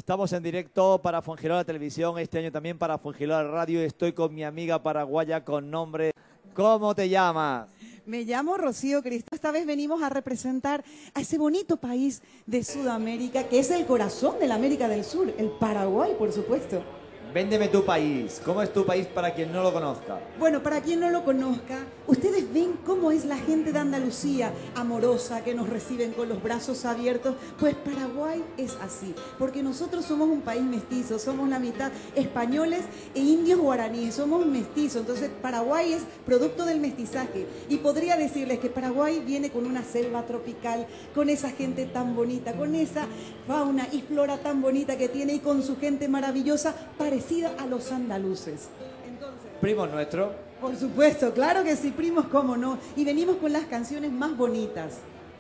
Estamos en directo para Fuengirola Televisión, este año también para Fuengirola Radio. Estoy con mi amiga paraguaya con nombre... ¿Cómo te llamas? Me llamo Rocío Cristo. Esta vez venimos a representar a ese bonito país de Sudamérica, que es el corazón de la América del Sur, el Paraguay, por supuesto. Véndeme tu país. ¿Cómo es tu país para quien no lo conozca? Bueno, para quien no lo conozca, ustedes ven cómo es la gente de Andalucía, amorosa, que nos reciben con los brazos abiertos. Pues Paraguay es así, porque nosotros somos un país mestizo, somos la mitad españoles e indios guaraníes, somos mestizos. Entonces Paraguay es producto del mestizaje. Y podría decirles que Paraguay viene con una selva tropical, con esa gente tan bonita, con esa fauna y flora tan bonita que tiene y con su gente maravillosa, parecida a los andaluces. Entonces, ¿Primos nuestros? por supuesto, claro que sí, primos, cómo no. Y venimos con las canciones más bonitas.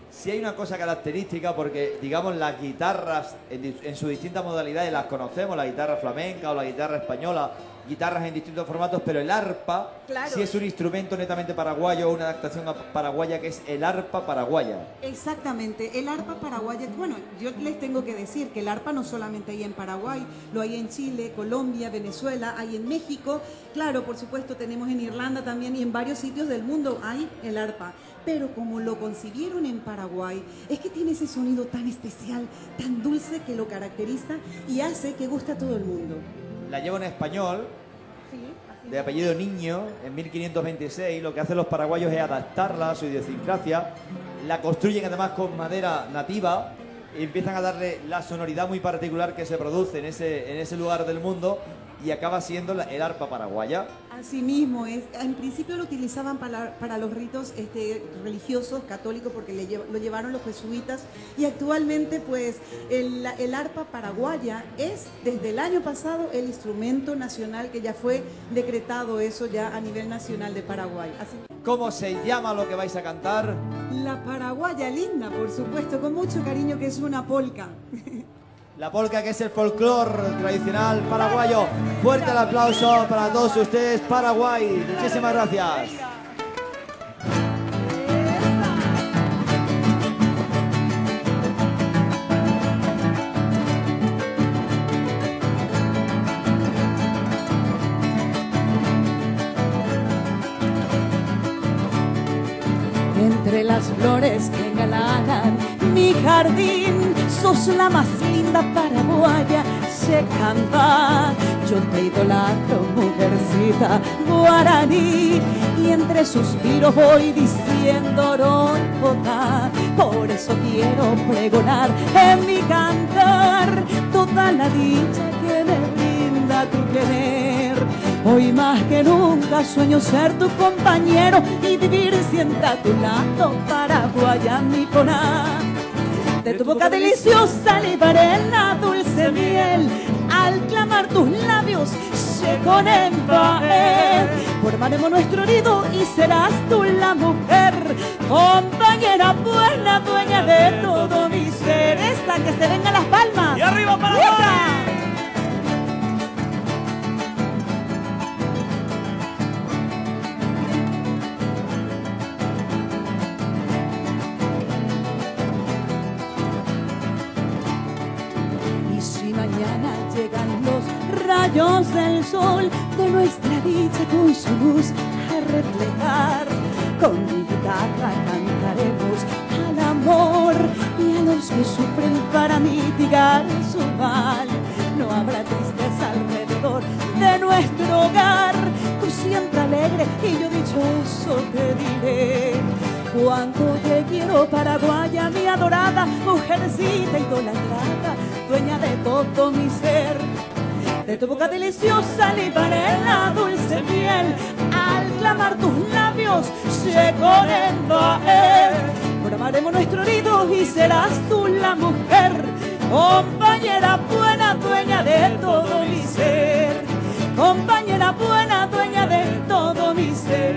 Sí hay una cosa característica porque, digamos, las guitarras en sus distintas modalidades las conocemos, la guitarra flamenca o la guitarra española, guitarras en distintos formatos, pero el arpa Claro. sí es un instrumento netamente paraguayo, una adaptación paraguaya que es el arpa paraguaya. Exactamente, el arpa paraguaya. Bueno, yo les tengo que decir que el arpa no solamente hay en Paraguay, lo hay en Chile, Colombia, Venezuela, hay en México. Claro, por supuesto, tenemos en Irlanda también y en varios sitios del mundo hay el arpa. Pero como lo concibieron en Paraguay, es que tiene ese sonido tan especial, tan dulce que lo caracteriza y hace que guste a todo el mundo. La llevo en español, Sí, de apellido Niño, en 1526. Lo que hacen los paraguayos es adaptarla a su idiosincrasia. La construyen además con madera nativa y empiezan a darle la sonoridad muy particular que se produce en ese lugar del mundo y acaba siendo el arpa paraguaya. así mismo es. En principio lo utilizaban para los ritos religiosos católicos porque lo llevaron los jesuitas y actualmente pues el arpa paraguaya es desde el año pasado el instrumento nacional que ya fue decretado eso ya a nivel nacional de Paraguay. Así, ¿Cómo se llama lo que vais a cantar? la paraguaya linda, por supuesto, con mucho cariño, que es una polca. La polca, que es el folclore tradicional paraguayo. Fuerte el aplauso para todos ustedes, Paraguay. Muchísimas gracias. Entre las flores que engalanan mi jardín, sos la más linda paraguaya, se canta. Yo te idolatro, mujercita guaraní, y entre suspiros voy diciendo oronjota. Por eso quiero pregonar en mi cantar toda la dicha que me brinda tu querer. Hoy más que nunca sueño ser tu compañero y vivir siempre a tu lado, paraguaya mi coná. De tu boca deliciosa libaré la dulce miel, al clamar tus labios se conenvaer. Formaremos nuestro nido y serás tú la mujer, compañera buena, dueña de todo mi ser. Esta que se venga las palmas. ¡Y arriba Paraguay! Mañana llegan los rayos del sol de nuestra dicha con su luz a reflejar. Con mi guitarra cantaremos al amor y a los que sufren para mitigar su mal. No habrá tristeza alrededor de nuestro hogar. Tú siempre alegre y yo dichoso te diré. Cuánto te quiero, paraguaya, mi adorada, mujercita idolatrada, dueña de todo mi ser. De tu boca deliciosa libaré la dulce miel, al clamar tus labios se conenvaer. Formaremos nuestro nido y serás tú la mujer, compañera buena, dueña de todo mi ser. Compañera buena, dueña de todo mi ser.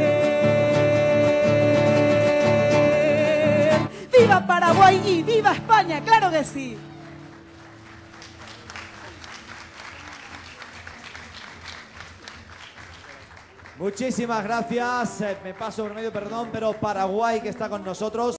¡Viva Paraguay y viva España! ¡Claro que sí! Muchísimas gracias. Me paso por medio, perdón, pero Paraguay, que está con nosotros.